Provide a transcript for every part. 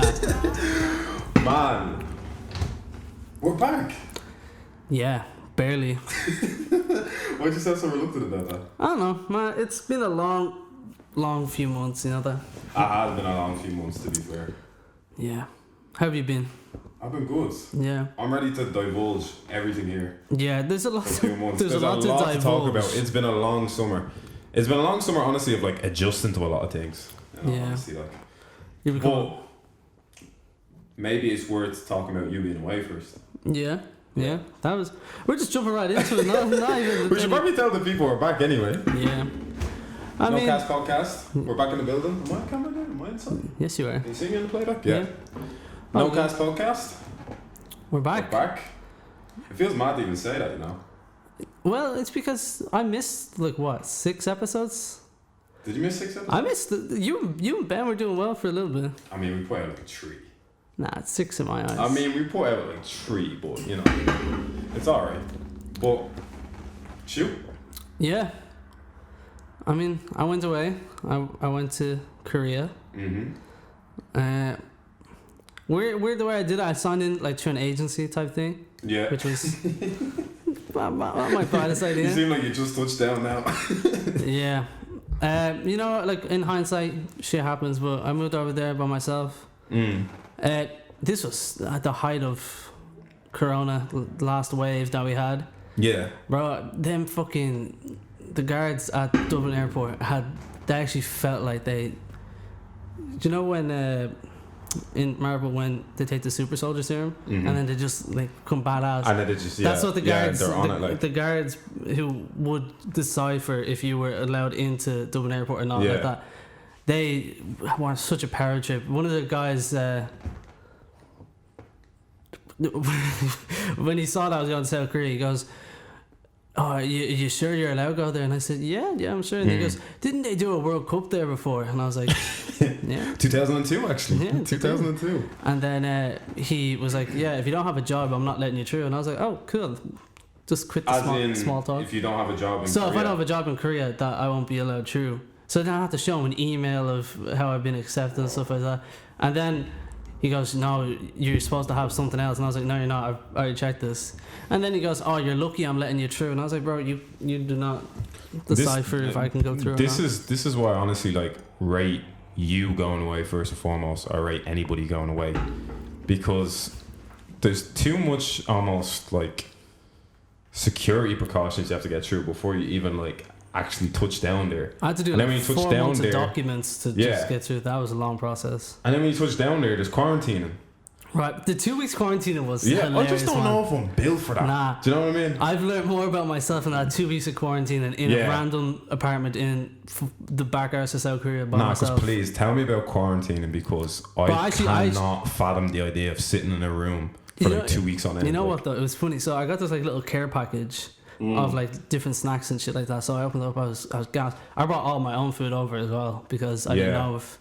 that. Man, we're back. Yeah, barely. Why'd you sound so reluctant about that? I don't know, man. It's been a long few months, you know that. It has been a long few months, to be fair. Yeah. How have you been? I've been good. Yeah. I'm ready to divulge everything here. Yeah, there's a lot. For 2 months. There's a lot to talk divulge. about. It's been a long summer. It's been a long summer, honestly, of like adjusting to a lot of things. You know, Yeah. honestly, like. You become. But maybe it's worth talking about you being away first. Yeah. Yeah. That was. We're just jumping right into it. Not even. We should probably tell the people we're back anyway. Yeah. I mean. Cast podcast. We're back in the building. Am I on camera there? Am I inside? Yes, you are. Can you see me on the playback? Yeah. No Cast podcast. We're back. We're back. It feels mad to even say that, you know. Well, it's because I missed like what 6 episodes. Did you miss 6 episodes? I missed you and Ben were doing well for a little bit. I mean, we put out like a 3. Nah, it's 6 in my eyes. I mean, we put out like 3, but you know, it's alright. But shoot. Yeah. I mean, I went away. I went to Korea. Mm-hmm. Weird the way I did it. I signed in like through an agency type thing. Yeah. Which was my brightest idea. You seem like you just touched down now. Yeah. You know, like in hindsight, shit happens. But I moved over there by myself. This was at the height of Corona, the last wave that we had. Yeah. Bro, the guards at Dublin Airport they actually felt like they. Do you know when in Marvel when they take the super soldier serum and then they just like come badass? And then they just that's what the guards. they're on it, like. The guards who would decipher if you were allowed into Dublin Airport or not, like that. They want such a power trip. One of the guys. When he saw that I was going to South Korea, he goes, "Oh, you sure you're allowed to go there?" And I said, "Yeah, I'm sure." And he goes, "Didn't they do a World Cup there before?" And I was like, "Yeah, 2002 actually." Yeah, 2002. And then he was like, "Yeah, if you don't have a job, I'm not letting you through." And I was like, "Oh, cool. Just quit the small talk." If you don't have a job in so Korea. if I don't have a job in Korea, that I won't be allowed through. So then I have to show him an email of how I've been accepted and stuff like that. And then he goes, "No, you're supposed to have something else." And I was like, "No, you're not. I already checked this." And then he goes, "Oh, you're lucky I'm letting you through." And I was like, "Bro, you do not decipher if I can go through or not." This is why I honestly like rate you going away first and foremost. I rate anybody going away because there's too much almost like security precautions you have to get through before you even like actually touch down there. I had to do like 4 months of documents to just get through. That was a long process. And then when you touch down there, there's quarantining. Right, the 2 weeks quarantine was hilarious, I just don't know if I'm built for that. Nah. Do you know what I mean? I've learned more about myself in that 2 weeks of quarantine than in a random apartment in the back arse of South Korea by myself. Because please tell me about quarantining because I cannot fathom the idea of sitting in a room for like 2 weeks on end. You know what though? It was funny. So I got this like little care package of like different snacks and shit like that. So I opened it up. I was gassed. I brought all my own food over as well because I didn't know if.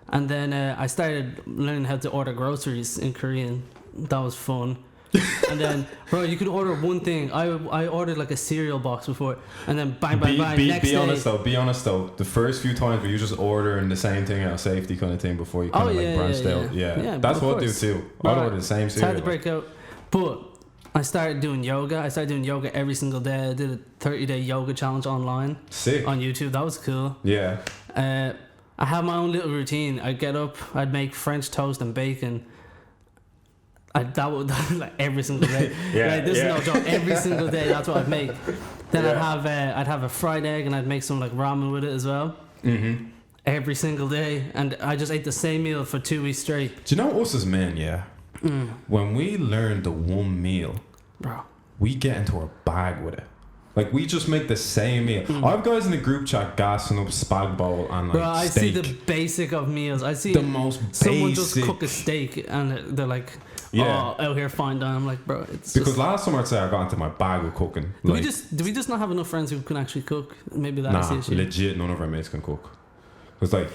And then I started learning how to order groceries in Korean. That was fun. And then, bro, you could order one thing. I ordered like a cereal box before, and then bang. Next day. Be honest though. The first few times were you just ordering the same thing out of safety kind of thing before you kind of branched out. Yeah, that's what I do too. I'd order the same cereal. It's hard to break out, but I started doing yoga. I started doing yoga every single day. I did a 30-day yoga challenge online. Sick. On YouTube. That was cool. Yeah. I have my own little routine. I'd get up, I'd make French toast and bacon. That would like every single day. This is no joke. Every single day, that's what I'd make. Then I'd have a fried egg and I'd make some like ramen with it as well. Mm-hmm. Every single day, and I just ate the same meal for 2 weeks straight. Do you know us as men? Yeah. When we learn the one meal, bro, we get into our bag with it. Like, we just make the same meal. I have guys in the group chat gassing up spag bowl and, like, bro, I steak. see the basic of meals. I see the most basic. Someone just cook a steak and they're like, out here fine dine. I'm like, bro, it's because last summer I'd say I got into my bag with cooking. Do we just not have enough friends who can actually cook? Maybe that's the issue. Legit, none of our mates can cook. It's like,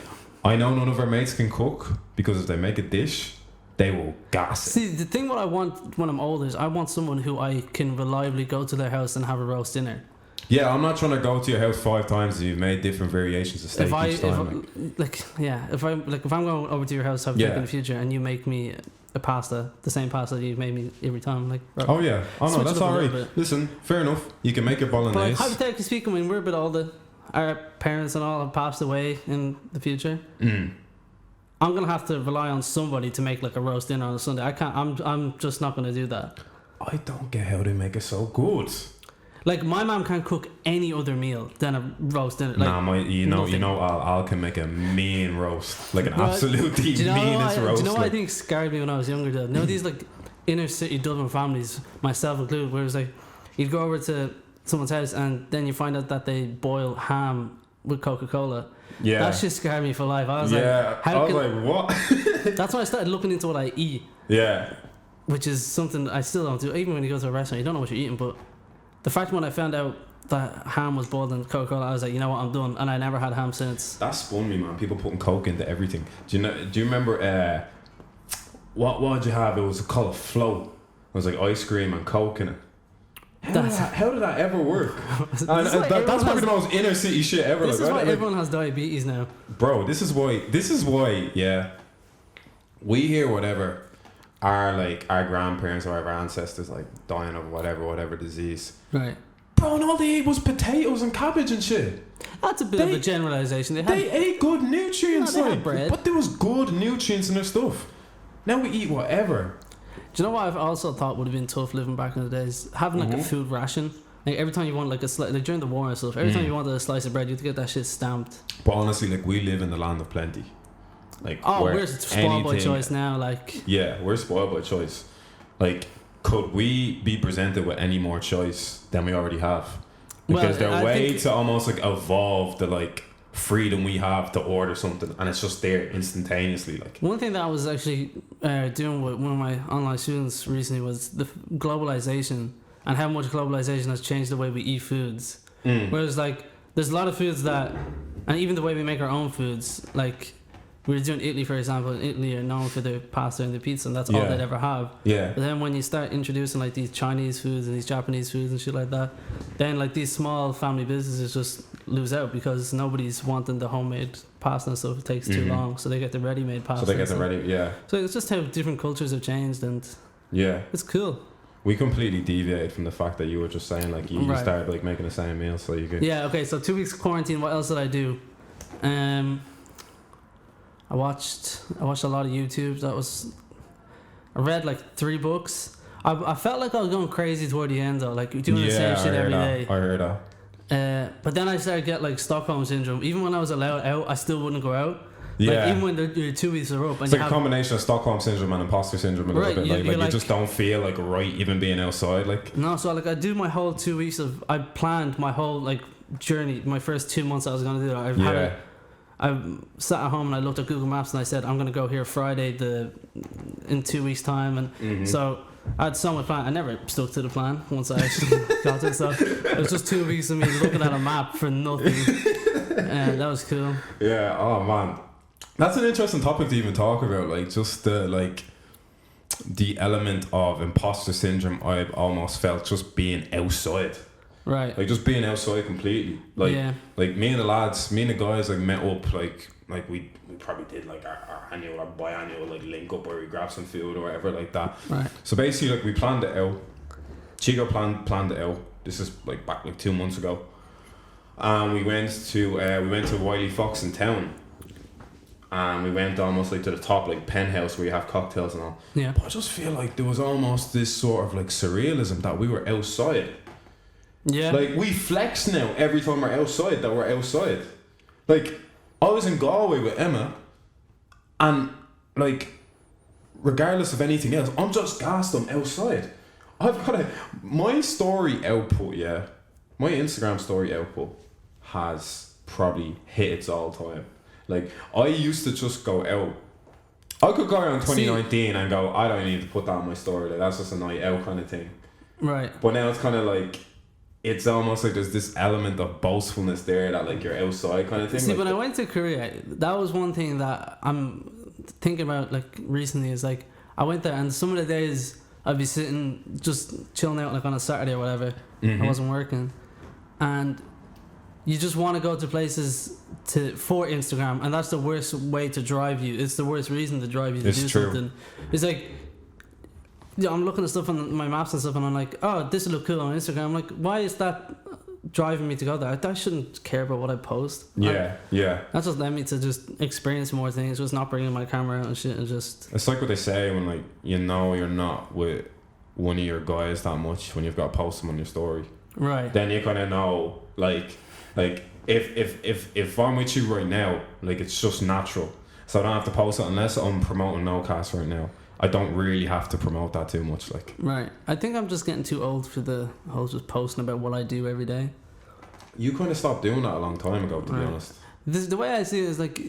I know none of our mates can cook because if they make a dish, they will gas it. See, the thing what I want when I'm older is I want someone who I can reliably go to their house and have a roast dinner. Yeah, I'm not trying to go to your house 5 times and you've made different variations of steak each time. If I'm going over to your house in the future and you make me a pasta, the same pasta that you've made me every time, like. Oh yeah, no, that's alright. Listen, fair enough. You can make your bolognese. But hypothetically speaking, when we're a bit older, our parents and all have passed away in the future. I'm gonna have to rely on somebody to make like a roast dinner on a Sunday. I can't. I'm just not gonna do that. I don't get how they make it so good. Like my mom can't cook any other meal than a roast dinner. Like, you know, Al can make a mean roast, like an absolutely meanest roast. Do you know what I think scared me when I was younger? Though, these like inner city Dublin families, myself included, where it was like you'd go over to someone's house and then you find out that they boil ham with Coca-Cola. Yeah, that shit scared me for life. I was what? That's when I started looking into what I eat. Yeah, which is something I still don't do. Even when you go to a restaurant, you don't know what you're eating, but. The fact when I found out that ham was boiled in Coca-Cola, I was like, you know what, I'm done, and I never had ham since. That spun me, man. People putting Coke into everything. Do you remember? What did you have? It was called a float. It was like ice cream and Coke in it. How did that ever work? That's probably the most inner city shit ever. This is why everyone has diabetes now, bro. This is why. Yeah, we hear whatever. Our grandparents or our ancestors like dying of whatever disease. Right. Bro, and all they ate was potatoes and cabbage and shit. That's a bit of a generalization. They ate good nutrients, they had bread. But there was good nutrients in their stuff. Now we eat whatever. Do you know what I've also thought would have been tough living back in the days? Having like a food ration. Like every time you want like a slice, like during the war and stuff, every time you wanted a slice of bread, you had to get that shit stamped. But honestly, like we live in the land of plenty. Like, we're spoiled by choice now. Like, yeah, we're spoiled by choice. Like, could we be presented with any more choice than we already have? Because there's a way to almost like evolve the like freedom we have to order something, and it's just there instantaneously. Like one thing that I was actually doing with one of my online students recently was the globalization and how much globalization has changed the way we eat foods. Whereas like there's a lot of foods that, and even the way we make our own foods, like. We were doing Italy, for example. Italy are known for their pasta and their pizza, and that's all they'd ever have. Yeah. But then when you start introducing like these Chinese foods and these Japanese foods and shit like that, then like these small family businesses just lose out because nobody's wanting the homemade pasta and stuff. It takes too long, so they get the ready-made pasta. So they get the ready, yeah. So it's just how different cultures have changed, and it's cool. We completely deviated from the fact that you were just saying like you started like making the same meal, so you could. Yeah. Okay. So 2 weeks quarantine. What else did I do? I watched a lot of YouTube. I read like 3 books. I felt like I was going crazy toward the end though, like doing the same shit every day. I heard that. But then I started to get like Stockholm syndrome. Even when I was allowed out, I still wouldn't go out. Yeah. Like, even when the 2 weeks are up. And it's like a combination of Stockholm syndrome and imposter syndrome a little bit. Like you just don't feel like right even being outside. Like no, so like I do my whole 2 weeks of. I planned my whole like journey. My first 2 months I was gonna do that. I sat at home and I looked at Google Maps and I said I'm gonna go here Friday in 2 weeks time, and so I had so much plan. I never stuck to the plan once I actually got it. So it was just 2 weeks of me looking at a map for nothing, and that was cool. Yeah. Oh man, that's an interesting topic to even talk about. Like just the element of imposter syndrome. I've almost felt just being outside. Right. Like just being outside completely. Like me and the guys like met up like we probably did like our annual or biannual like link up where we grab some food or whatever like that. Right. So basically like we planned it out. Chico planned it out. This is like back like 2 months ago. And we went to Wiley Fox in town. And we went almost like to the top like penthouse where you have cocktails and all. Yeah. But I just feel like there was almost this sort of like surrealism that we were outside. Yeah. Like we flex now every time we're outside that we're outside. Like I was in Galway with Emma, and like regardless of anything else, I'm just gassed. I'm outside. I've got my story output. Yeah, my Instagram story output has probably hit its all time. Like I used to just go out. I could go around 2019 and go, I don't need to put that on my story. Like that's just a night out kind of thing. Right. But now it's kind of like. It's almost like there's this element of boastfulness there that like you're outside kind of thing. See, like when I went to Korea, that was one thing that I'm thinking about like recently is like I went there and some of the days I'd be sitting just chilling out like on a Saturday or whatever. I wasn't working. and you just want to go to places for Instagram, and that's the worst way to drive you. It's the worst reason to drive you to do something. It's like, yeah, I'm looking at stuff on my maps and stuff, and I'm like, oh, this will look cool on Instagram. I'm like, why is that driving me to go there? I shouldn't care about what I post. Yeah. That just led me to just experience more things, just not bringing my camera out and shit, and just... It's like what they say when, like, you know you're not with one of your guys that much when you've got to post them on your story. Right. Then you kind of know, like if I'm with you right now, like, it's just natural. So I don't have to post it unless I'm promoting NoCast right now. I don't really have to promote that too much, like. Right. I think I'm just getting too old for the whole just posting about what I do every day. You kind of stopped doing that a long time ago, to be honest. The way I see it is, like,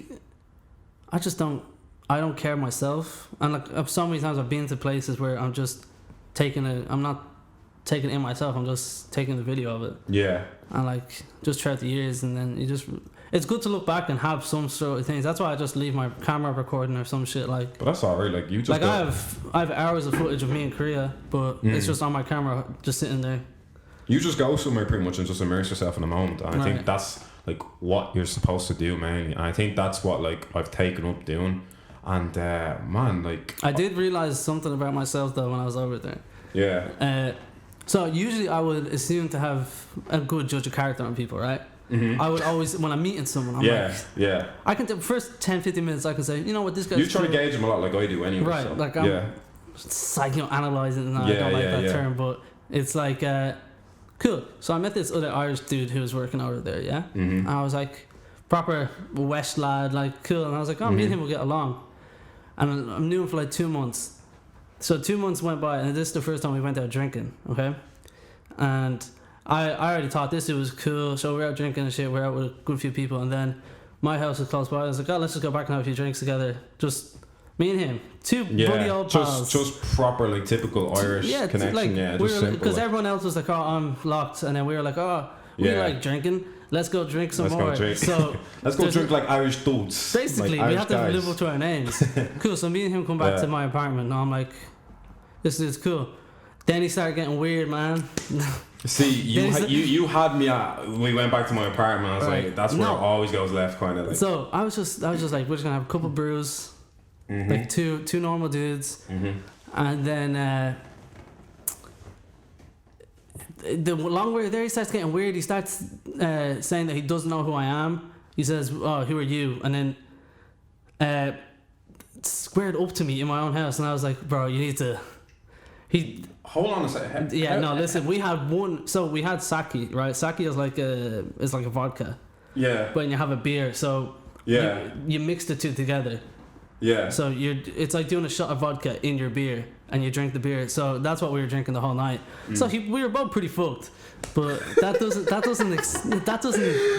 I don't care myself. And, like, so many times I've been to places where I'm just I'm not taking it in myself, I'm just taking the video of it. Yeah. And, like, just throughout the years, and then it's good to look back and have some sort of things. That's why I just leave my camera recording or some shit, like. But that's alright, like, you just. Like, I have hours of footage of me in Korea, but it's just on my camera, just sitting there. You just go somewhere pretty much and just immerse yourself in the moment. And I think that's, like, what you're supposed to do mainly. And I think that's what, like, I've taken up doing. And, man, like. I did realise something about myself, though, when I was over there. Yeah. So usually I would assume to have a good judge of character on people, right? Mm-hmm. I would always, when I'm meeting someone, I'm like, I can, first 10-15 minutes, I can say, you know what, this guy's. You try to gauge them a lot, like I do anyway. Right, so. Like I'm psychoanalyzing, and I don't like that term, but it's like, cool. So I met this other Irish dude who was working over there, yeah? Mm-hmm. And I was like, proper West lad, like, cool. And I was like, oh, me and him will get along. And I'm knew him for like 2 months. So 2 months went by, and this is the first time we went out drinking, okay? And I already thought this dude was cool, so we're out drinking and shit, we're out with a good few people, and then my house was close by. I was like, oh, let's just go back and have a few drinks together. Just me and him. Two buddy old pals. Just proper, like, typical Irish connection, like, just simple. Because everyone else was like, oh, I'm locked, and then we were like, oh, we like drinking. Let's go drink some more. Go drink. So let's go drink like Irish dudes. Basically, like we have to live up to our names. Cool. So me and him come back to my apartment, and I'm like, this is cool. Then he started getting weird, man. See, you had me at. We went back to my apartment. I was like, that's where it always goes left, kind of like. So I was just like, we're just gonna have a couple brews, like two normal dudes, and then. The longer we're there, he starts getting weird. He starts saying that he doesn't know who I am. He says, oh, who are you? And then squared up to me in my own house, and I was like, bro, you need to. Hold on a second. Listen, we had one. So we had sake, right? Sake is like a vodka. Yeah. When you have a beer, so you mix the two together. Yeah. So it's like doing a shot of vodka in your beer, and you drink the beer. So that's what we were drinking the whole night. So we were both pretty fucked, but that doesn't.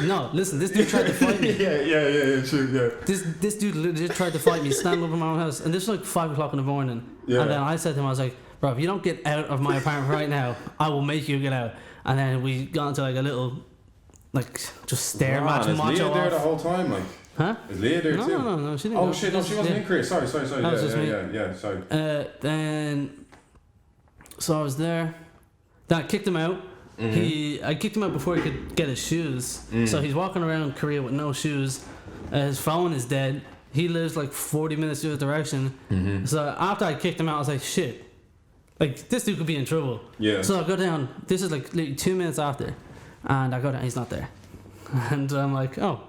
No, listen, this dude tried to fight me. Yeah, true, yeah. This dude legit tried to fight me, stand up in my own house, and this was like 5 o'clock in the morning. Yeah. And then I said to him, I was like, bro, if you don't get out of my apartment right now, I will make you get out. And then we got into like a little, like, just stare match. Is Leah there the whole time, like? Huh? Is Leah there too? No, she didn't. Oh shit, no, she wasn't in Korea. Sorry. Yeah, sorry. Then, so I was there. Then I kicked him out. I kicked him out before he could get his shoes. So he's walking around Korea with no shoes. His phone is dead. He lives like 40 minutes the other direction. So after I kicked him out, I was like, shit. Like, this dude could be in trouble. Yeah. So I go down. This is like 2 minutes after. And I go down. He's not there. And I'm like, oh.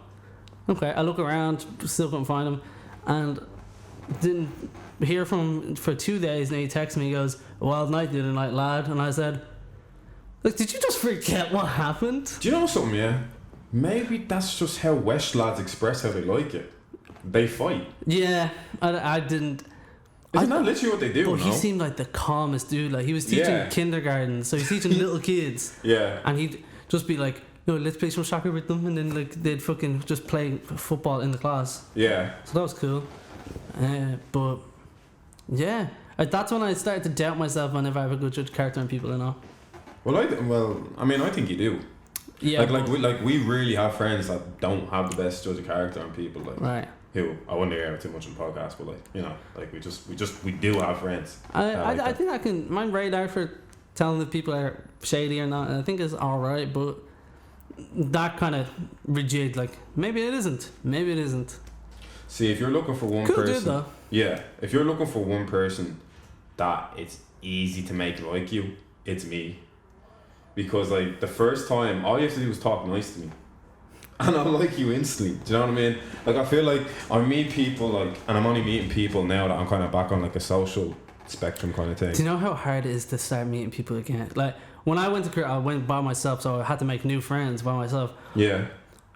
Okay, I look around, still couldn't find him, and didn't hear from him for 2 days. And he texts me, he goes, "Wild night the other night, lad." And I said, "Like, did you just forget what happened?" Do you know something? Yeah, maybe that's just how West lads express how they like it. They fight. Yeah, I didn't. Isn't that literally what they do? But he seemed like the calmest dude. Like, he was teaching kindergarten, so he's teaching little kids. Yeah, and he'd just be like, no, let's play some soccer with them, and then like they'd fucking just play football in the class. Yeah. So that was cool. But yeah, that's when I started to doubt myself whenever I have a good judge character on people, you know. Well, I think you do. Yeah. Like we really have friends that don't have the best judge of character on people, like. Right. Who I wouldn't air too much on the podcast, but like, you know, like we do have friends. I think I can. My radar for telling if people are shady or not, I think is all right, but that kind of rigid. Like maybe it isn't. Maybe it isn't. See, if you're looking for one Cool person, dude though. yeah, if you're looking for one person that it's easy to make like you, it's me. Because like the first time, all you have to do is talk nice to me, and I'll like you instantly. Do you know what I mean? Like I feel like I meet people like, and I'm only meeting people now that I'm kind of back on like a social spectrum kind of thing. Do you know how hard it is to start meeting people again? Like when I went to Korea, I went by myself, so I had to make new friends by myself. Yeah.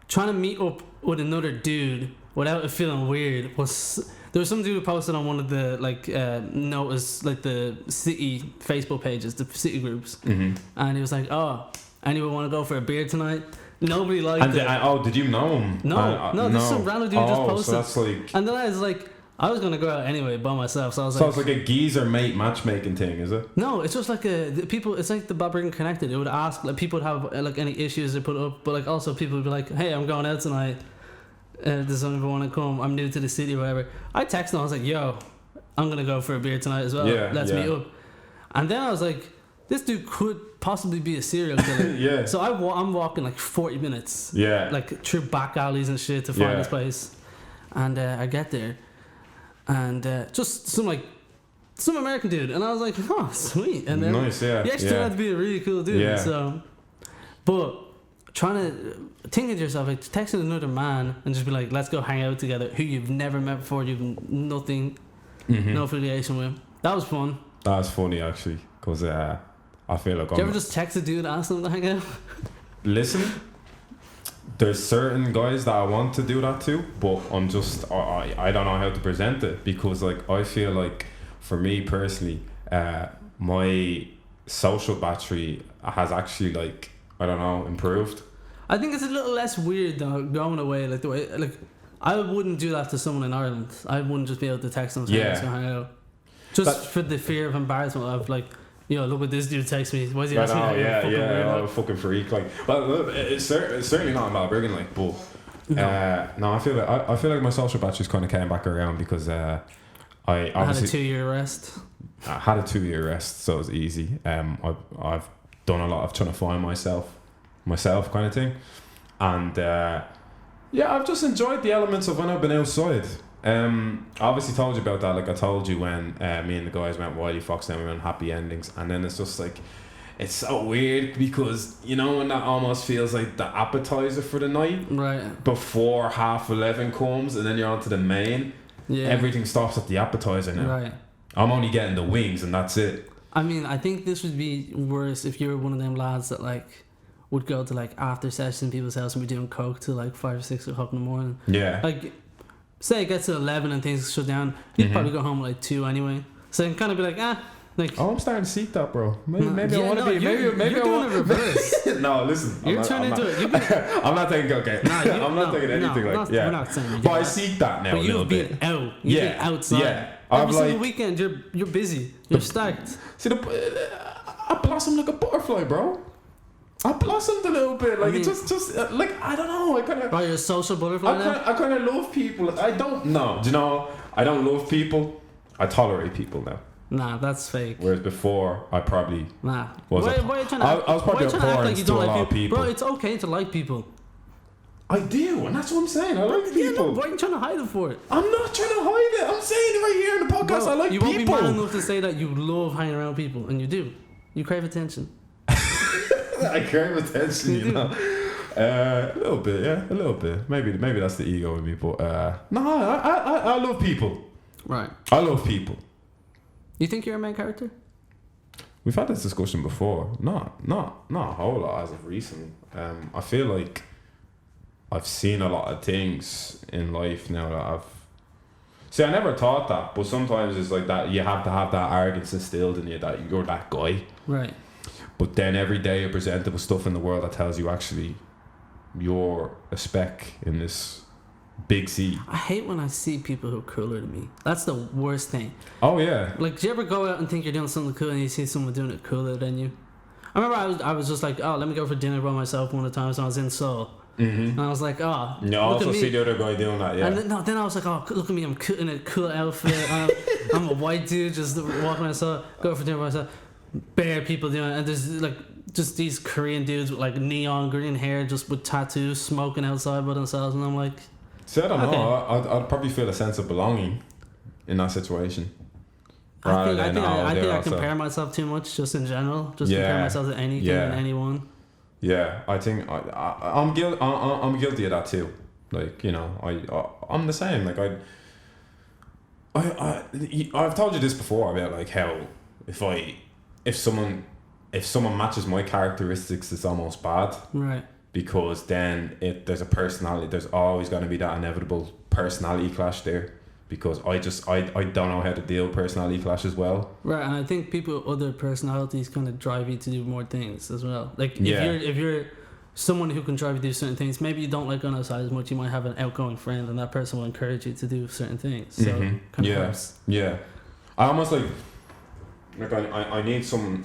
Trying to meet up with another dude without it feeling weird was. There was some dude who posted on one of the notice like the city Facebook pages, the city groups, and he was like, "Oh, anyone want to go for a beer tonight?" Nobody liked it. Did you know him? No, this is some random dude just posted. So that's like. And then I was like, I was gonna go out anyway by myself, so I was like. So it's like a geezer mate matchmaking thing, is it? No, it's just like it's like the Bob Brigham Connected. It would ask like people would have like any issues they put up, but like also people would be like, "Hey, I'm going out tonight. Does anyone want to come? I'm new to the city," or whatever. I texted him. I was like, "Yo, I'm gonna go for a beer tonight as well. Let's meet up." And then I was like, "This dude could possibly be a serial killer." Yeah. So I'm walking like 40 minutes. Yeah. Like through back alleys and shit to find this place, and I get there, and just some American dude, and I was like, "Oh, sweet." And then nice, yeah. He actually turned out to be a really cool dude. Yeah. So, but trying to think of yourself like texting another man and just be like, let's go hang out together, who you've never met before, you've nothing, no affiliation with. That was fun. That's funny actually, because I feel like. Do you ever just text a dude and ask them to hang out? Listen, there's certain guys that I want to do that to, but I'm just I don't know how to present it, because like I feel like for me personally, my social battery has actually like, I don't know, improved. I think it's a little less weird though, going away like the way like I wouldn't do that to someone in Ireland. I wouldn't just be able to text them saying let's go hang out, just for the fear of embarrassment of like, look what this dude texts me. Why is he asking me? I'm a fucking freak. Like, well, it's certainly not about Brigham, like, but no, I feel like my social batteries kind of came back around because I had a 2-year rest. I had a 2-year rest, so it was easy. I've done a lot of trying to find myself kind of thing, and I've just enjoyed the elements of when I've been outside. I obviously told you about that, like I told you when me and the guys went Wiley Fox, and we went Happy Endings, and then it's just like, it's so weird because when that almost feels like the appetizer for the night, right before 11:30 comes, and then you're on to the main. Everything stops at the appetizer now. Right. I'm only getting the wings and that's it. I mean, I think this would be worse if you were one of them lads that like would go to like after sessions in people's house and be doing coke till like 5 or 6 o'clock in the morning. Yeah. Like, say it gets to 11 and things shut down, you'd probably go home at like 2 anyway. So you can kind of be like, like. Oh, I'm starting to seek that, bro. Maybe I want to be. Maybe you're doing it reverse. No, listen. You're turning into it. I'm not taking okay. I'm not taking anything like. We're not saying. But I seek that now. But you've been out. You've been outside. Yeah. Every single weekend, you're busy. You're stacked. See, I blossom like a butterfly, bro. I blossomed a little bit, like, just like, I don't know, I kind of... Oh, you're a social butterfly now? I kind of love people. I don't know. Do you know, I don't love people. I tolerate people now. Nah, that's fake. Whereas before, I probably... Nah. Why are you trying to I was probably abhorrent to a lot of people. Bro, it's okay to like people. I do, and that's what I'm saying. I like people. No, why are you trying to hide it for it? I'm not trying to hide it. I'm saying it right here in the podcast. Bro, I like people. You won't be man enough to say that you love hanging around people, and you do. You crave attention. I crave attention, you know. A little bit, yeah, a little bit. Maybe that's the ego in me, but no, I love people. Right. I love people. You think you're a main character? We've had this discussion before. Not a whole lot as of recently. I feel like I've seen a lot of things in life now that I've... See, I never thought that, but sometimes it's like that. You have to have that arrogance instilled in you that you're that guy. Right. But then every day you're presented with stuff in the world that tells you actually you're a speck in this big sea. I hate when I see people who are cooler than me. That's the worst thing. Oh, yeah. Like, do you ever go out and think you're doing something cool and you see someone doing it cooler than you? I remember I was just like, oh, let me go for dinner by myself one of the times when I was in Seoul. Mm-hmm. And I was like, oh, you also see the other guy doing that, yeah. And then I was like, oh, look at me, I'm in a cool outfit. I'm a white dude just walking myself, go for dinner by myself. Bare people doing it, and there's like just these Korean dudes with like neon green hair, just with tattoos, smoking outside by themselves, and I'm like, see, I don't okay. know. I'd probably feel a sense of belonging in that situation. I think I compare myself too much, just in general. Just compare myself to anything and anyone. Yeah, I think I'm guilty of that too. Like, you know, I'm the same. Like I've told you this before about like how if someone matches my characteristics, it's almost bad. Right. Because then there's a personality. There's always going to be that inevitable personality clash there. Because I don't know how to deal with personality clash as well. Right, and I think people with other personalities kind of drive you to do more things as well. Like if you're someone who can drive you to do certain things, maybe you don't like going outside as much, you might have an outgoing friend and that person will encourage you to do certain things. So kind of helps. Yeah. I almost like I need some.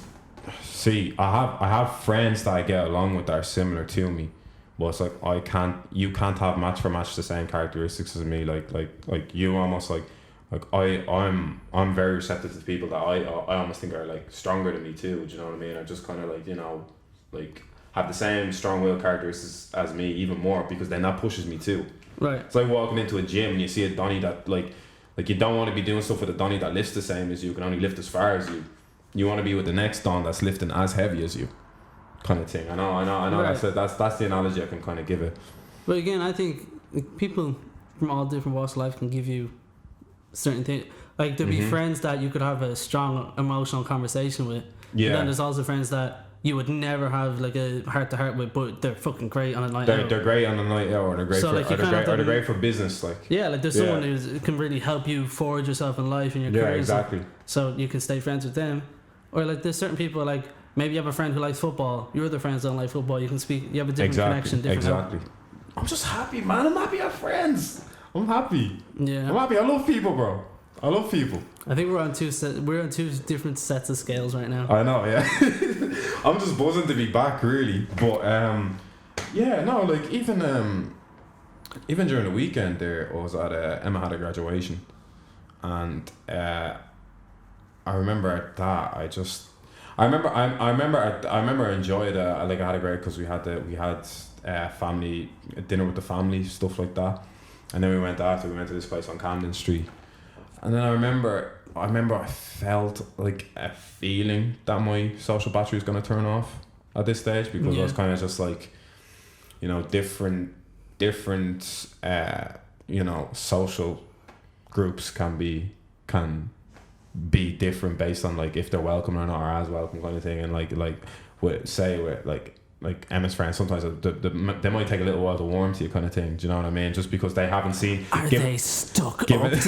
See, I have friends that I get along with that are similar to me. But it's like you can't have match for match the same characteristics as me. Like you almost like I'm very receptive to people that I almost think are like stronger than me too. Do you know what I mean? I just kind of like, you know, like have the same strong will characteristics as me, even more, because then that pushes me too. Right. It's like walking into a gym and you see a Donny that like you don't want to be doing stuff with a Donny that lifts the same as you, can only lift as far as you. You want to be with the next Don that's lifting as heavy as you. Kind of thing. I know. Right. That's the analogy I can kind of give it. But again, I think people from all different walks of life can give you certain things. Like there'll be friends that you could have a strong emotional conversation with. Yeah. And then there's also friends that you would never have like a heart to heart with, but they're fucking great on a night out. They're great on a night out, or they're great they're great for business. Like like there's someone who can really help you forward yourself in life and your career. Yeah, exactly. So you can stay friends with them, or like there's certain people like. Maybe you have a friend who likes football. Your other friends don't like football. You can speak. You have a different connection. Exactly. I'm just happy, man. I'm happy I have friends. I'm happy. Yeah. I'm happy. I love people, bro. I love people. I think we're on two different sets of scales right now. I know. Yeah. I'm just buzzing to be back, really. But like even during the weekend there, I was at Emma had a graduation, and I remember that I remember I enjoyed like I had a great, because we had family dinner with the family, stuff like that, and then we went to this place on Camden Street, and then I remember I felt like a feeling that my social battery was going to turn off at this stage, because I was kind of just like, you know, different you know, social groups can be different based on like if they're welcome or not, or as welcome kind of thing. And like Emma's friends, sometimes they might take a little while to warm to you kind of thing. Do you know what I mean? Just because they haven't seen. They stuck up, David?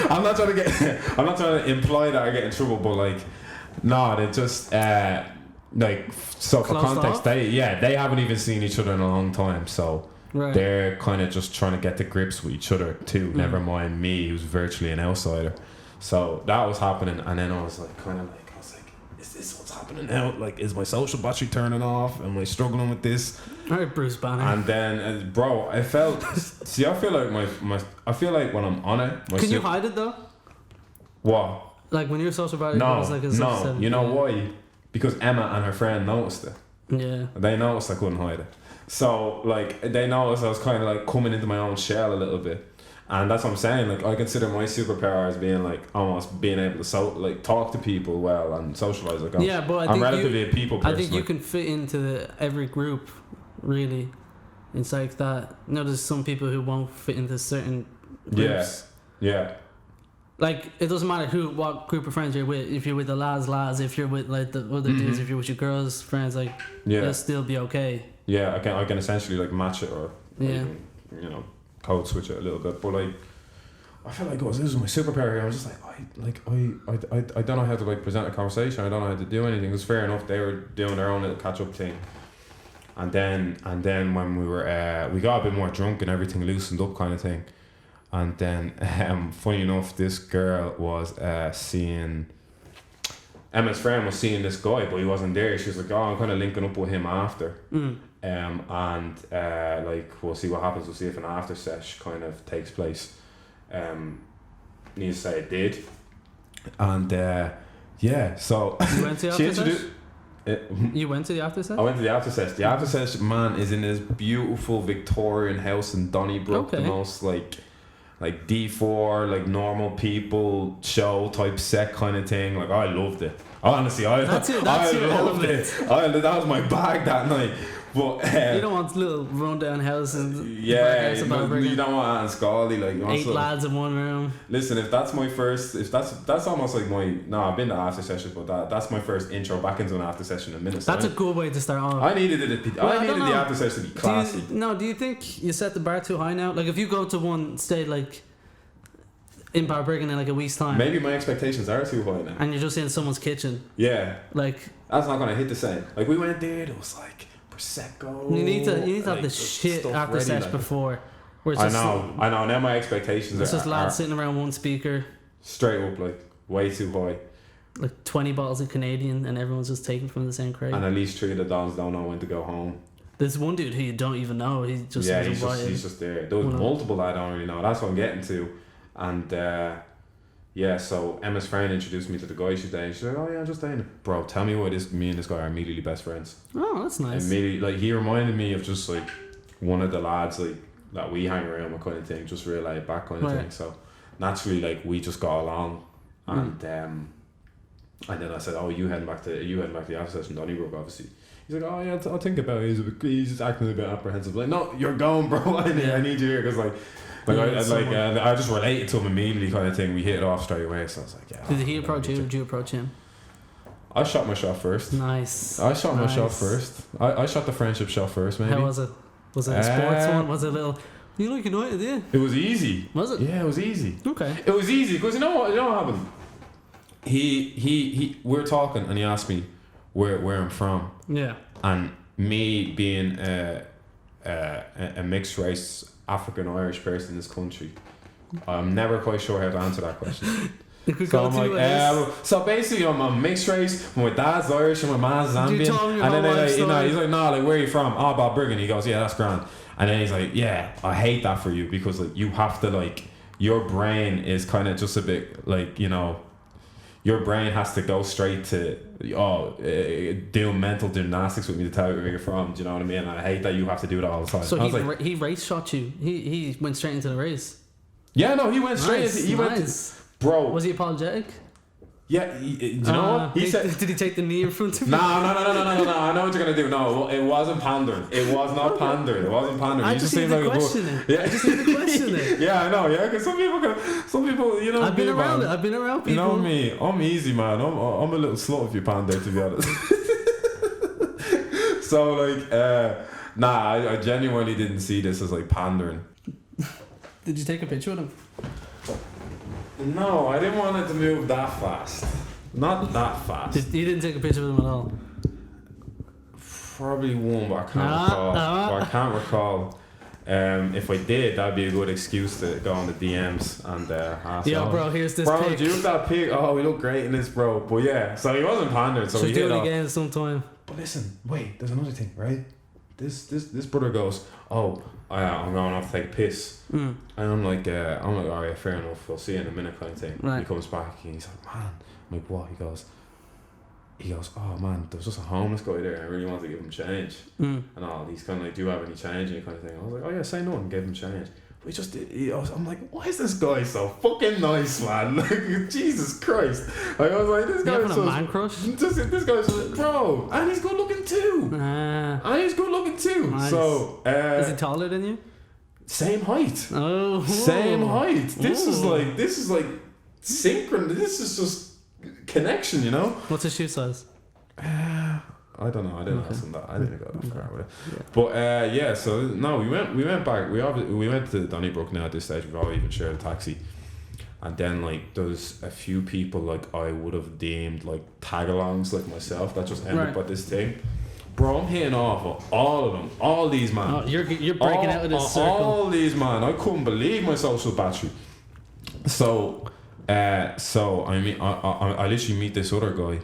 I'm not trying to imply that I get in trouble, but like, no, they just like, so for context, they haven't even seen each other in a long time, so. Right. They're kind of just trying to get to grips with each other too. Never mind me, who's virtually an outsider. So that was happening, and then I was like, is this what's happening now? Like, is my social battery turning off? Am I struggling with this? All right, Bruce Banner. And then, bro, I felt. See, I feel like I feel like when I'm on it. Can you hide it though? What? Like when your social battery goes like a 7. You know why? Because Emma and her friend noticed it. Yeah. They noticed I couldn't hide it. So like they noticed I was kind of like coming into my own shell a little bit. And that's what I'm saying. Like, I consider my superpower as being like almost being able to talk to people well and socialize. Like, I'm relatively a people person. I think you can fit into every group, really. It's like that. You know, there's some people who won't fit into certain groups. Yeah. Like, it doesn't matter what group of friends you're with. If you're with the lads, if you're with like the other dudes, if you're with your girls' friends, like, you'll still be okay. Yeah, I can essentially like match it or you know, code switch it a little bit, but like I felt like this is my superpower. I was just I don't know how to like present a conversation. I don't know how to do anything. It was fair enough. They were doing their own little catch up thing, and then when we were we got a bit more drunk and everything loosened up kind of thing, and then funny enough, this girl was seeing. Emma's friend was seeing this guy, but he wasn't there. She was like, I'm kind of linking up with him after. Like, we'll see what happens. We'll see if an after sesh kind of takes place. Need to say it did. And, so... You went to the after sesh? You went to the after sesh? I went to the after sesh. The after sesh, man, is in this beautiful Victorian house in Donnybrook. Okay. The most like D4, like normal people show type set kind of thing. Like I loved it. Honestly, I loved it. That was my bag that night. But you don't want little rundown houses. Yeah, you don't want Aunt Scaldy like you want 8 lads in one room. Listen, if that's almost like my I've been to after sessions, but that's my first intro back into an after session in a minute. That's a good way to start off. I needed the after session to be classy. Do you think you set the bar too high now? Like if you go to one state like in Balbriggan in like a week's time, maybe my expectations are too high now. And you're just in someone's kitchen. Yeah, like that's not gonna hit the same. Like we went there, it was like Prosecco. You need to have the shit after sesh before. Where it's I know. Now my expectations it's just lads sitting around one speaker. Straight up, like way too high. Like 20 bottles of Canadian, and everyone's just taking from the same crate. And at least 3 of the dons don't know when to go home. There's one dude who you don't even know. He's just he's just there. There was multiple that I don't really know. That's what I'm getting to, and. Yeah, so Emma's friend introduced me to the guy she's dating. She's like, oh yeah, I'm just dating. Bro, tell me why me and this guy are immediately best friends. Oh, that's nice. Immediately, like he reminded me of just like one of the lads like that we hang around with kind of thing, just real laid back kind of thing. So naturally, like we just got along, and then I said, oh, you heading back to the after session, Donnybrook, obviously. He's like, oh yeah, I'll think about it. He's just acting a bit apprehensive. Like, no, you're going, bro. I need you here because I just related to him immediately, kind of thing. We hit it off straight away, so I was like, yeah. Did he approach you? Or did you approach him? I shot my shot first. Nice. I shot my shot first. I shot the friendship shot first, maybe. How was it? Was it a sports one? Was it a little? You like United, yeah? It was easy. Was it? Yeah, it was easy. Okay. It was easy because you know what happened. We were talking and he asked me where I'm from. Yeah. And me being a mixed race African Irish person in this country, I'm never quite sure how to answer that question. So I'm like, so basically I'm a mixed race. My dad's Irish and my man's Zambian. And then he's like, no, like where are you from? Oh, Balbriggan. He goes, yeah, that's grand. And then he's like, yeah, I hate that for you because like you have to like your brain is kind of just a bit like your brain has to go straight to do mental gymnastics with me to tell you where you're from. Do you know what I mean? And I hate that you have to do that all the time. So he race shot you. He went straight into the race. Yeah, no, he went straight into. He went to, bro. Was he apologetic? Yeah, do you know what? He said, did he take the knee in front of you? No. I know what you're gonna do. No, it wasn't pandering. It was not pandering. It wasn't pandering. I just need to question it. Yeah, I just need to question it. Yeah, I know. Yeah, because some people, I've been around it. I've been around people. You know me. I'm easy, man. I'm a little slut if you pander, to be honest. So like, I genuinely didn't see this as like pandering. Did you take a picture with him? No, I didn't want it to move that fast. Not that fast. You didn't take a picture with him at all? Probably one, but I can't recall. If I did, that'd be a good excuse to go on the DMs and ask. Yo, bro, here's this pic. Bro, do you have that pic? Oh, we look great in this, bro. But yeah, so he wasn't pandering, so we do it again sometime. But listen, wait, there's another thing, right? This brother goes, oh, I'm going off to take a piss. And I'm like, all right, fair enough, we'll see you in a minute kind of thing. Right. He comes back and he's like, man. I'm like, what? He goes, oh man, there was just a homeless guy there. I really wanted to give him change. And all. He's kind of like, do you have any change? And kind of thing. I was like, oh yeah, say no, and gave him change. But he just did. I'm like, why is this guy so fucking nice, man? Like, Jesus Christ. Like, I was like, this guy's so. A man crush? This guy's so, bro, and he's good looking too. Nice. So, is he taller than you? Same height. Oh, same height. This is like synchron. This is just connection, you know. What's his shoe size? I don't know. I didn't ask him that. I didn't go that far with it. Yeah. But yeah. So no, we went back. We went to Donnybrook now at this stage. We've all even shared a taxi, and then like there's a few people like I would have deemed like tag-alongs like myself that just ended up at this thing. Bro, I'm hitting off with all of them. All these man. Oh, you're breaking out of this circle. All these man. I couldn't believe my social battery. So I mean, I literally meet this other guy,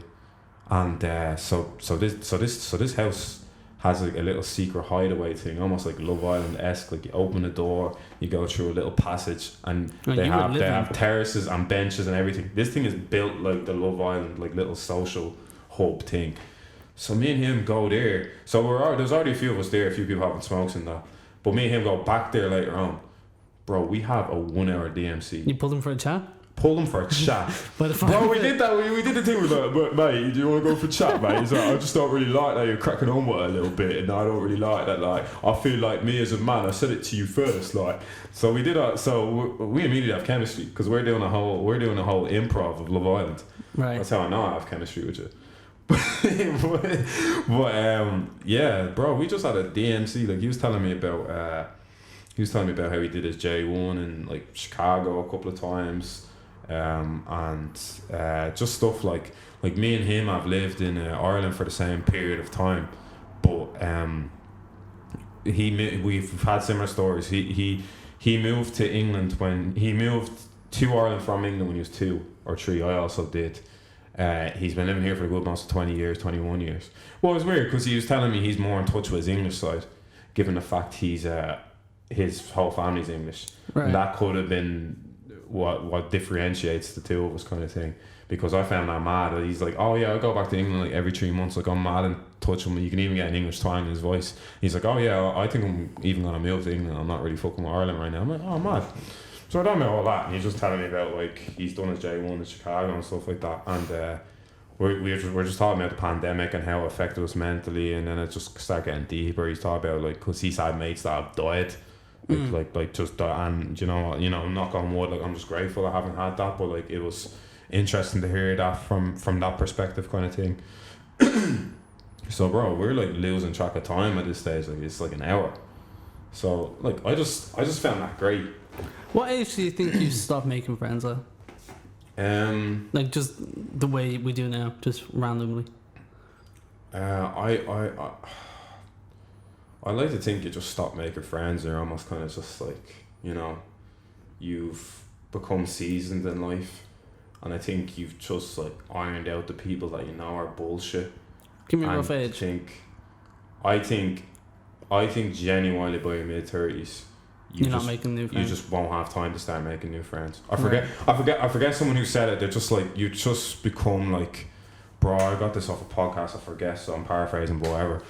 and so this house has like a little secret hideaway thing, almost like Love Island-esque. Like you open the door, you go through a little passage, and they have terraces and benches and everything. This thing is built like the Love Island like little social hub thing. So me and him go there. So there's already a few of us there, a few people having smokes and that. But me and him go back there later on. Bro, we have a 1 hour DMC. You pulled him for a chat? Pulled him for a chat. Bro, we did that. We did the thing with that. But mate, do you want to go for chat, mate? He's like, I just don't really like that you're cracking on with it a little bit, and I don't really like that. Like, I feel like me as a man, I said it to you first. Like, so we did that. So we immediately have chemistry because we're doing a whole improv of Love Island. Right. That's how I know I have chemistry with you. but yeah, bro, we just had a DMC. Like, he was telling me about how he did his J1 in like Chicago a couple of times. And just stuff like me and him have lived in Ireland for the same period of time, but we've had similar stories. He moved to England when he moved to Ireland from England when he was 2 or 3. I also did. He's been living here for a good most of 20 years, 21 years. Well, it was weird because he was telling me he's more in touch with his English side, given the fact his whole family's English. Right. And that could have been what differentiates the two of us, kind of thing. Because I found that mad. He's like, oh yeah, I go back to England like every 3 months. Like, I'm mad in touch with him. You can even get an English twang in his voice. He's like, oh yeah, I think I'm even gonna move to England. I'm not really fucking with Ireland right now. I'm like, oh mad. So I don't know all that, and he's just telling me about like he's done his J1 in Chicago and stuff like that. And we're just talking about the pandemic and how it affected us mentally, and then it just started getting deeper. He's talking about like, because he's had mates that have died. Like just and you know knock on wood, like I'm just grateful I haven't had that, but like it was interesting to hear that from that perspective, kind of thing. So bro, we're like losing track of time at this stage. Like, it's like an hour. So like I just found that great. What age do you think you stopped making friends at? Like just the way we do now, just randomly. I like to think you just stop making friends. You're almost kind of just like, you know, you've become seasoned in life, and I think you've just like ironed out the people that you know are bullshit. Give me a rough age. I think genuinely by your mid-30s, you're not making new friends. You just won't have time to start making new friends. I forget someone who said it. They're just like, you just become like, bro, I got this off a podcast, I forget, so I'm paraphrasing, but whatever.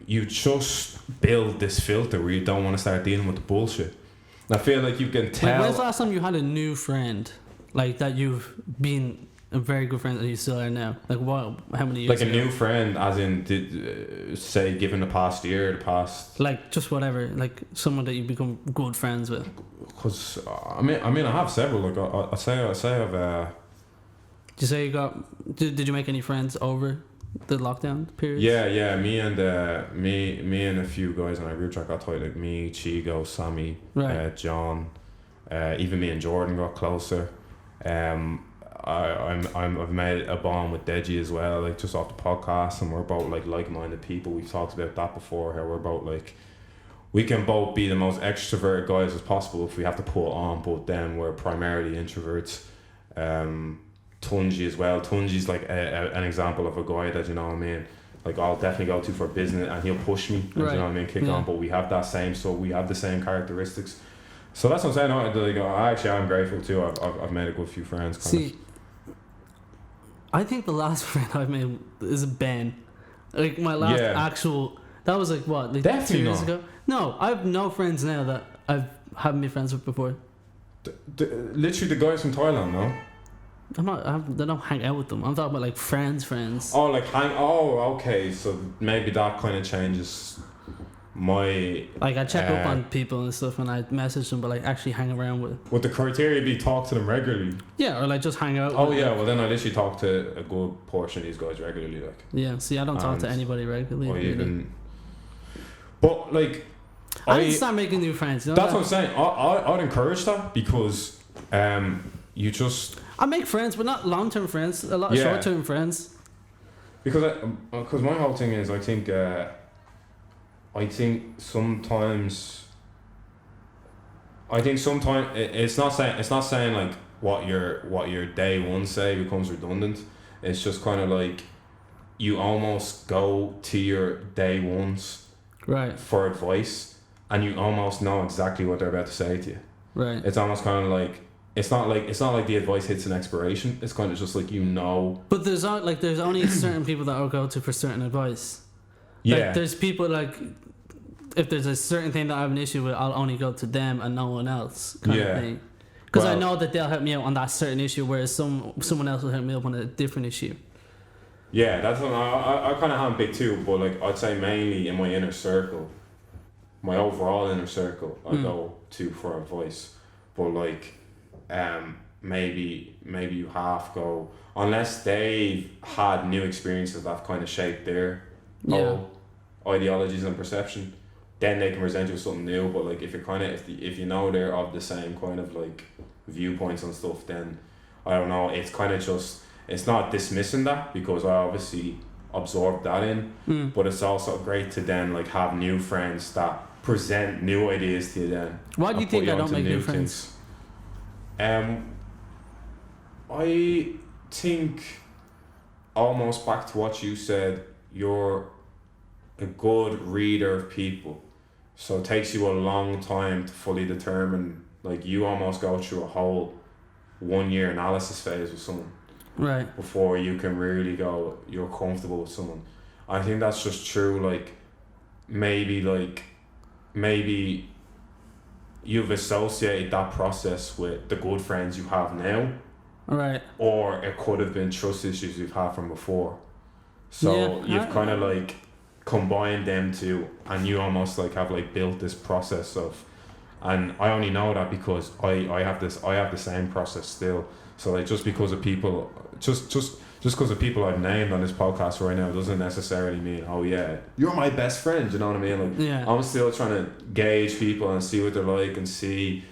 You just build this filter where you don't want to start dealing with the bullshit. I feel like you can tell. Like, when's the last time you had a new friend, like that you've been a very good friend that you still are now? Like, what? How many years? Like a new friend, as in, say, given the past year, the past. Like just whatever, like someone that you become good friends with. Because I mean, I have several. Like I say I've. Did you say you got? Did you make any friends over the lockdown period? Yeah. Me and a few guys in our group chat got tight. Like me, Chigo, Sammy, right. John, even me and Jordan got closer. I've made a bond with Deji as well, like just off the podcast, and we're both like-minded people. We've talked about that before, how we're both like, we can both be the most extroverted guys as possible if we have to put on, but then we're primarily introverts. Tunji as well. Tunji's like an example of a guy that, you know what I mean, like I'll definitely go to for business and he'll push me, right. You know what I mean, kick on, but we have that same, so we have the same characteristics. So that's what I'm saying. I'm grateful too. I've made a good few friends. See, I think the last friend I've made is Ben. Like my last actual, that was like what, like definitely 2 years ago? No, I have no friends now that I haven't been friends with before. Literally the guys from Thailand, no? They don't hang out with them. I'm talking about like friends. Oh, like okay. So maybe that kind of changes my. Like I check up on people and stuff, and I message them, but like actually hang around with. Would the criteria be talk to them regularly? Yeah, or like just hang out. Oh yeah, well then I literally talk to a good portion of these guys regularly, like. Yeah, see, I don't talk to anybody regularly. Or even. But like. I need to start making new friends. You know that's what I'm saying. I'd encourage that because you just. I make friends, but not long-term friends. A lot of short-term friends. Because my whole thing is, I think sometimes it's not saying like what your day one say becomes redundant. It's just kind of like you almost go to your day ones right for advice, and you almost know exactly what they're about to say to you. Right. It's almost kind of like it's not like the advice hits an expiration. It's kind of just like, you know. But there's only certain people that I'll go to for certain advice. Yeah. Like, there's people like, if there's a certain thing that I have an issue with, I'll only go to them and no one else kind of thing. Because I know that they'll help me out on that certain issue, whereas someone else will help me up on a different issue. Yeah, that's what I kind of have big too, but like I'd say mainly in my inner circle, my overall inner circle, I go to for advice. But like, maybe you half go, unless they've had new experiences that have kind of shaped their whole ideologies and perception, then they can present you with something new. But like, if you're kind of, if you know they're of the same kind of like viewpoints and stuff, then I don't know, it's kind of just, it's not dismissing that, because I obviously absorbed that in, but it's also great to then like have new friends that present new ideas to you then. Why do you think I don't make new friends? I think, almost back to what you said, you're a good reader of people, so it takes you a long time to fully determine, like you almost go through a whole 1 year analysis phase with someone, right, before you can really go you're comfortable with someone. I think that's just true. Like maybe you've associated that process with the good friends you have now, right, or it could have been trust issues you've had from before, so you've kind of like combined them two, and you almost like have like built this process of, and I only know that because I have the same process still. So like, just because of people, just because of people I've named on this podcast right now doesn't necessarily mean, oh yeah, you're my best friend, you know what I mean? Like, I'm still trying to gauge people and see what they're like, and see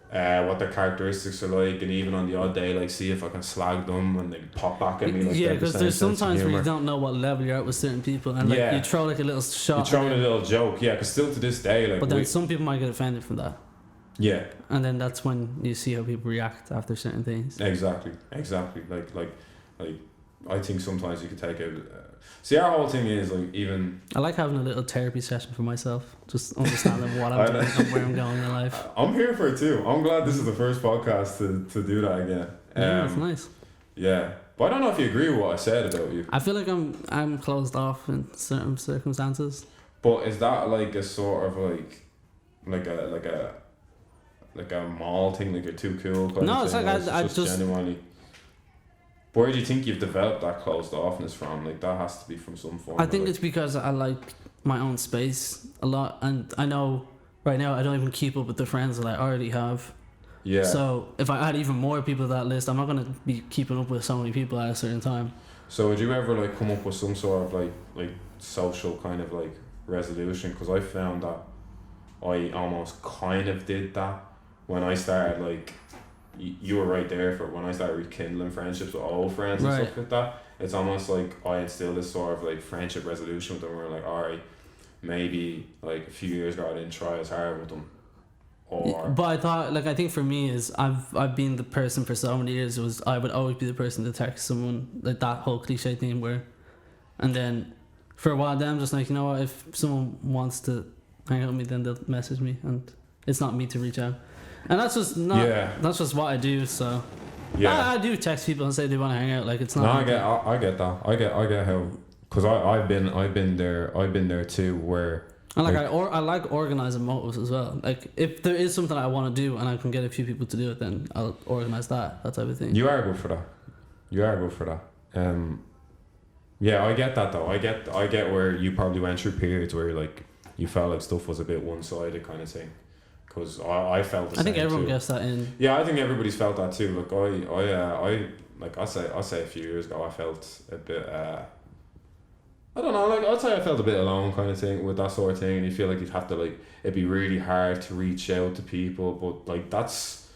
what their characteristics are like, and even on the odd day, like, see if I can slag them and they pop back at me. Like, because there's sometimes where you don't know what level you're at with certain people, and like you throw like a little shot. You throw in a little joke, because still to this day, like. But then some people might get offended from that. Yeah. And then that's when you see how people react after certain things. Exactly. Like I think sometimes you could take it. See, our whole thing is like, even. I like having a little therapy session for myself, just understanding what I'm doing and where I'm going in life. I'm here for it too. I'm glad this is the first podcast to do that again. Yeah, it's nice. Yeah, but I don't know if you agree with what I said about you. I feel like I'm closed off in certain circumstances. But is that like a sort of like a mall thing, like you're too cool? No, it's like I just genuinely. Where do you think you've developed that closed offness from? Like, that has to be from some form. I think it's because I like my own space a lot, and I know right now I don't even keep up with the friends that I already have. Yeah. So if I add even more people to that list, I'm not gonna be keeping up with so many people at a certain time. So would you ever like come up with some sort of like social kind of like resolution? Because I found that I almost kind of did that when I started, like. You were right there for when I started rekindling friendships with old friends and stuff like that. It's almost like I instilled this sort of like friendship resolution with them, where like, alright, maybe like a few years ago I didn't try as hard with them. But I thought, like, I think for me is I've been the person for so many years. I would always be the person to text someone, like that whole cliche thing where, and then for a while then I'm just like, you know what, if someone wants to hang out with me, then they'll message me, and it's not me to reach out. And that's just that's just what I do. So I do text people and say they want to hang out. Like, it's not. No, I get that. I get how, because I've been there too. Where and like I like organizing motives as well. Like, if there is something I want to do and I can get a few people to do it, then I'll organize that type of thing. You are good for that. Yeah, I get that though. I get where you probably went through periods where like you felt like stuff was a bit one-sided kind of thing. Because I felt the same. I think everyone too. gets that in. Yeah, I think everybody's felt that too. Like I like I say a few years ago I felt a bit I don't know, like I'd say I felt a bit alone kind of thing with that sort of thing, and you feel like you'd have to like, it'd be really hard to reach out to people, but like that's.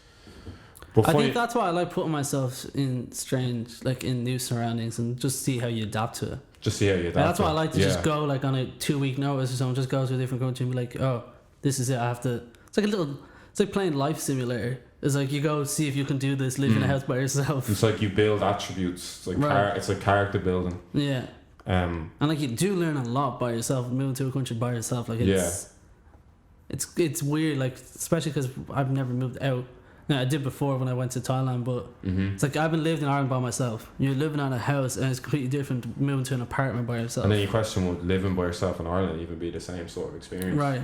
I think that's why I like putting myself in strange, like in new surroundings, and just see how you adapt to it. Just see how you adapt. That's why I like to just go like on a 2-week notice or something. Just go to a different country and be like, oh, this is it. I have to. It's like playing Life Simulator. It's like you go see if you can do this, live in a house by yourself. It's like you build attributes. It's like it's like character building. Yeah. And like you do learn a lot by yourself. Moving to a country by yourself, like it's weird. Like, especially because I've never moved out, Yeah, I did before when I went to Thailand, but it's like I've been living in Ireland by myself. You're living in a house, and it's completely different moving to an apartment by yourself. And then you question, would living by yourself in Ireland even be the same sort of experience? Right.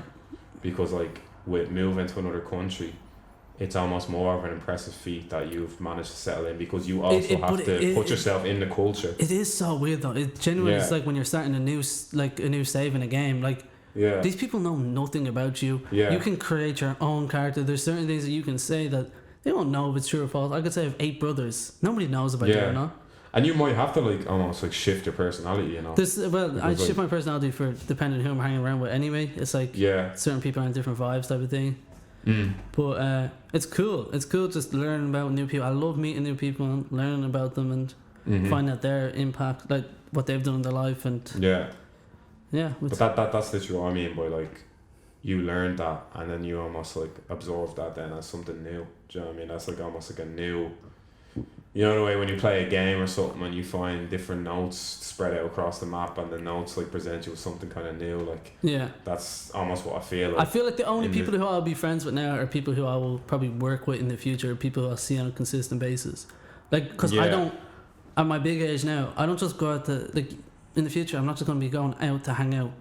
Because like with moving to another country, it's almost more of an impressive feat that you've managed to settle in, because you also have to put yourself in the culture. It is so weird though. It genuinely is like when you're starting a new save in a game. Like these people know nothing about you. Yeah. You can create your own character. There's certain things that you can say that they don't know if it's true or false. I could say I have 8 brothers. Nobody knows about you or not. And you might have to like almost like shift your personality, you know. I shift my personality for depending on who I'm hanging around with anyway. It's like certain people are in different vibes type of thing. But it's cool. It's cool just learning about new people. I love meeting new people and learning about them and finding out their impact, like what they've done in their life, and But that's literally what I mean by like you learned that and then you almost like absorb that then as something new. Do you know what I mean? That's like almost like a new. You know the way when you play a game or something and you find different notes spread out across the map and the notes like present you with something kind of new, like that's almost what I feel like. I feel like the only people who I'll be friends with now are people who I will probably work with in the future, people who I'll see on a consistent basis. Like, because I don't, at my big age now, I don't just go out to, like, in the future, I'm not just going to be going out to hang out,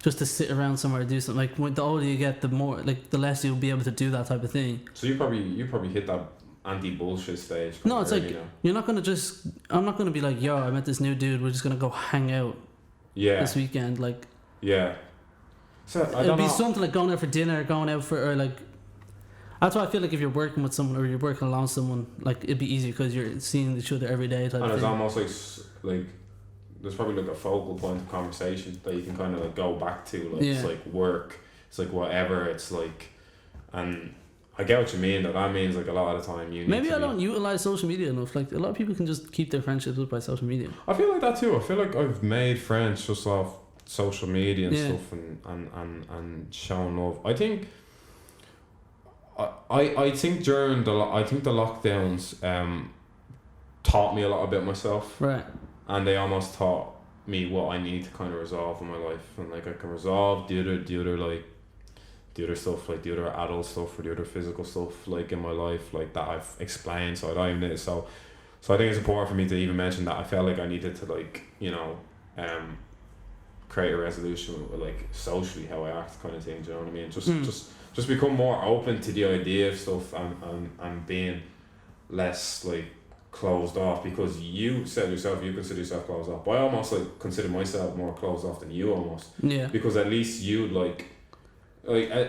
just to sit around somewhere and do something. Like, when the older you get, the more, like, the less you'll be able to do that type of thing. So you probably hit that anti-bullshit stage. No, it's like you're not gonna just. I'm not gonna be like, yo, I met this new dude. We're just gonna go hang out. This weekend, like. Yeah. So it'll be something like going out for dinner, going out for, or like. That's why I feel like if you're working with someone or you're working along someone, like it'd be easy because you're seeing each other every day. Type and of it's thing. almost like there's probably like a focal point of conversation that you can kind of like go back to. Like it's like work. It's like whatever. It's like, and. I get what you mean. That means like a lot of the time you need maybe I don't utilize social media enough. Like a lot of people can just keep their friendships up by social media. I feel like that too. I feel like I've made friends just off social media and stuff and showing love. I think I think during the lockdowns taught me a lot about myself. Right. And they almost taught me what I need to kind of resolve in my life, and like I can resolve the other stuff, like the other adult stuff or the other physical stuff, like in my life, like that I've explained. So I don't even so I think it's important for me to even mention that I felt like I needed to like create a resolution with like socially how I act, kind of thing. Do you know what I mean? Just become more open to the idea of stuff and being less like closed off, because you said yourself you consider yourself closed off. But I almost like consider myself more closed off than you almost. Yeah. Because at least you like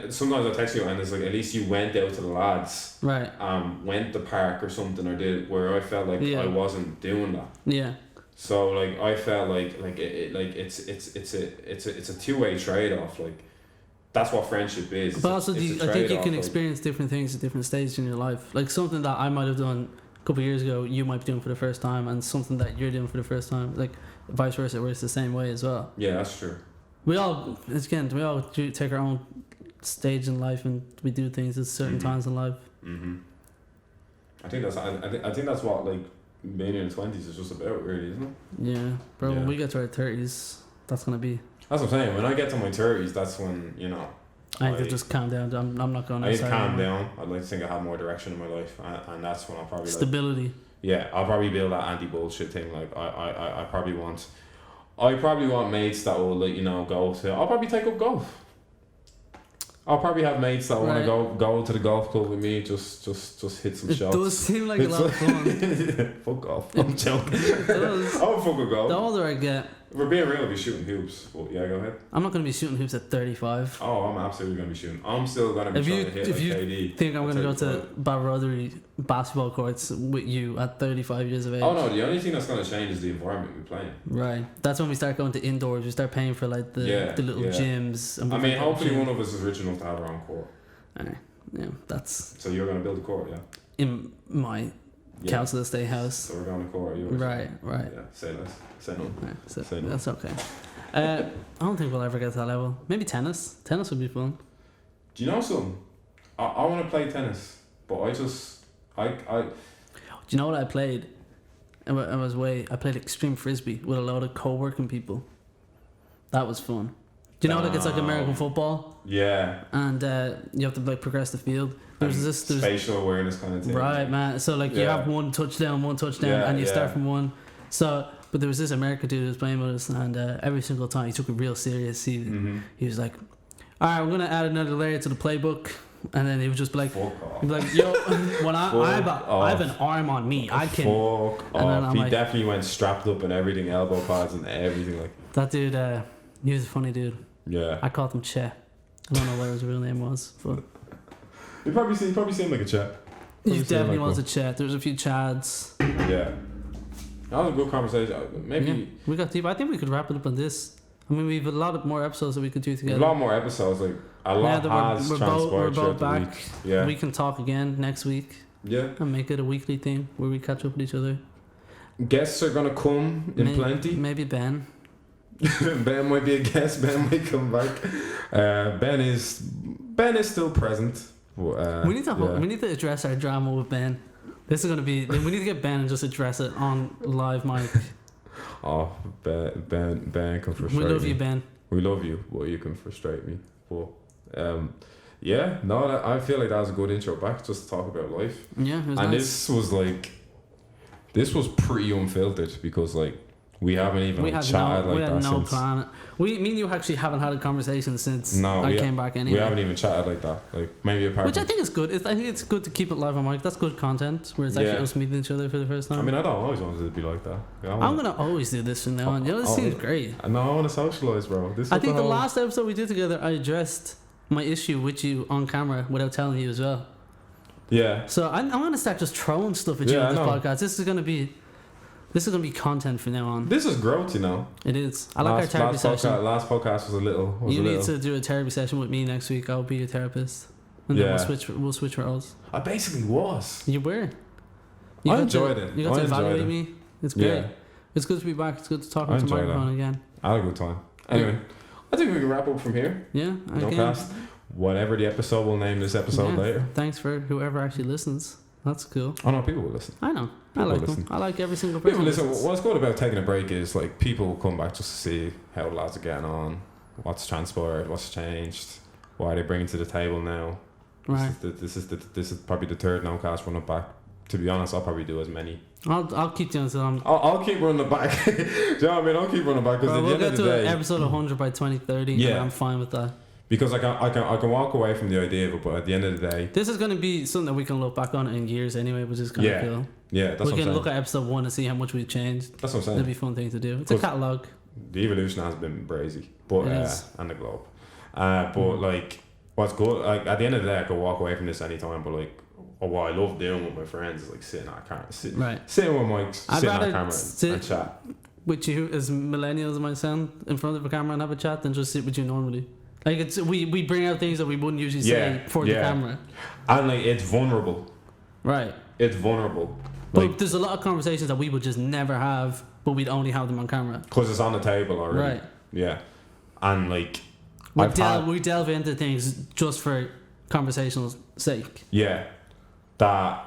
sometimes I text you and it's like at least you went out to the lads, right? Went to the park or something, or did, where I felt like I wasn't doing that. Yeah. So like I felt like it's a two-way trade-off. Like that's what friendship is. But also, I think you can experience different things at different stages in your life. Like something that I might have done a couple of years ago, you might be doing for the first time, and something that you're doing for the first time, like vice versa, it works the same way as well. Yeah, that's true. We all take our own stage in life, and we do things at certain times in life. I think that's what like being in the 20s is just about, really, isn't it? Yeah, bro. When we get to our 30s, that's gonna be. That's what I'm saying. When I get to my 30s, that's when I need to just calm down. I'm not going. I need to calm down. I'd like to think I have more direction in my life, and that's when I'll probably stability. I'll probably build that anti-bullshit thing. Like I probably want mates that will go to. I'll probably take up golf. I'll probably have mates that want to go to the golf club with me. Just hit some shots. It does seem like a lot of fun. Fuck golf. I'm joking. It does. I would fuck with golf. The older I get. If we're being real, I'll be shooting hoops. But yeah, go ahead. I'm not going to be shooting hoops at 35. Oh, I'm absolutely going to be shooting. I'm still going to be trying to hit if you KD. Think I'm going to go to Balrottery basketball courts with you at 35 years of age? Oh no, the only thing that's going to change is the environment we play in. Right. That's when we start going to indoors. We start paying for like the little gyms. And hopefully one of us is rich enough to have our own court. Alright. Yeah, that's. So you're going to build a court, yeah? In my council estate house. So we're going to court. Right. Yeah, say less. Say no. Right, say no. That's okay. I don't think we'll ever get to that level. Maybe tennis. Tennis would be fun. Do you know something? I want to play tennis, but I do you know what I played? I played extreme frisbee with a lot of co-working people. That was fun. Do you know, like, it's like American football? Yeah. And you have to, like, progress the field. There's spatial awareness kind of thing. Right, man. So, like, you have one touchdown, and you start from one. So, but there was this American dude who was playing with us, and every single time he took it real serious. He was like, all right, I'm going to add another layer to the playbook. And then he would just be like, yo, when I have an arm on me, I can. Fuck off. He definitely went strapped up and everything, elbow pads and everything. Like that dude, he was a funny dude. Yeah. I called him Che. I don't know what his real name was, but he probably seemed like a Che. He definitely was a Che. There was a few Chads. Yeah. That was a good conversation. Maybe we got deep. I think we could wrap it up on this. I mean, we have a lot of more episodes that we could do together. A lot more episodes, like a lot has transpired. We're both back. Week. Yeah, we can talk again next week. Yeah, and make it a weekly thing where we catch up with each other. Guests are gonna come in plenty. Maybe Ben. Ben might be a guest. Ben might come back. Ben is still present. We need to address our drama with Ben. This is gonna be. We need to get Ben and just address it on live mic. Oh, Ben can frustrate me. We love you, Ben. We love you, but you can frustrate me. But yeah, no, I feel like that was a good intro back just to talk about life. Yeah, it was and nice. this was pretty unfiltered because like we haven't even chatted like that since. Plan. Me and you actually haven't had a conversation since I came back anyway. We haven't even chatted like that. Like maybe apart. Which I think is good. I think it's good to keep it live on mic. That's good content where it's actually us meeting each other for the first time. I mean, I don't always want it to be like that. I'm gonna always do this from now on. You know, this seems great. No, I want to socialize, bro. I think the last episode we did together, I addressed my issue with you on camera without telling you as well. Yeah. So I'm gonna start just throwing stuff at you on this podcast. This is gonna be content from now on. This is growth, you know. It is. I like our therapy session. Last podcast was a little. You need to do a therapy session with me next week. I'll be your therapist, and then we'll switch roles. I basically was. You were. I enjoyed it. You got to evaluate me. It's great. Yeah. It's good to be back. It's good to talk to the microphone again. I had a good time. Anyway, I think we can wrap up from here. Yeah. No cast. Whatever the episode, we'll name this episode later. Thanks for whoever actually listens. That's cool. Oh no, people will listen. I know. I like them. I like every single person. People listen. What's good about taking a break is like people will come back just to see how the lads are getting on, what's transpired, what's changed, why are they bringing to the table now. Right. This is probably the third no cast running back. To be honest, I'll probably do as many. I'll keep doing some. I'll keep running back. Do you know what I mean? I'll keep running back because at the end of the day, we'll get to episode 100 by 2030. Yeah, and I'm fine with that. Because I can walk away from the idea of it, but at the end of the day, this is going to be something that we can look back on in years anyway, which is kind of cool. Yeah, that's what I'm saying. We can look at episode 1 and see how much we've changed. That's what I'm saying. It'll be a fun thing to do. It's a catalogue. The evolution has been brazy, but and the globe. But like, what's good? Like at the end of the day, I could walk away from this anytime. But like, what I love doing with my friends is like sitting on camera, sitting with mics, sitting on camera and chat. With you as millennials might sound in front of a camera and have a chat than just sit with you normally. Like it's we bring out things that we wouldn't usually say for the camera. And like it's vulnerable. Right. It's vulnerable. But there's a lot of conversations that we would just never have, but we'd only have them on camera. Because it's on the table already. Right. Yeah. And like we delve into things just for conversational sake. Yeah. That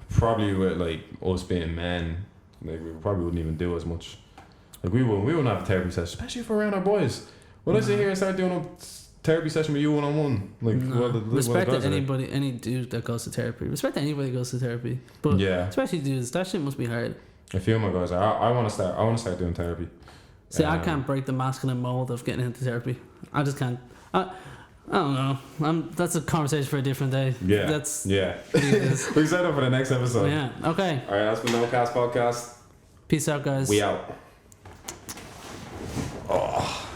probably with like us being men, like we probably wouldn't even do as much. Like we wouldn't have a therapy session, especially if we're around our boys. When I sit here and start doing a therapy session with you one-on-one, like respect to any dude that goes to therapy. Respect to anybody that goes to therapy, but especially dudes, that shit must be hard. I feel my guys. I want to start doing therapy. See, I can't break the masculine mold of getting into therapy. I just can't. I don't know. That's a conversation for a different day. Yeah. We set up for the next episode. Yeah. Okay. All right. That's been No Cast Podcast. Peace out, guys. We out. Oh.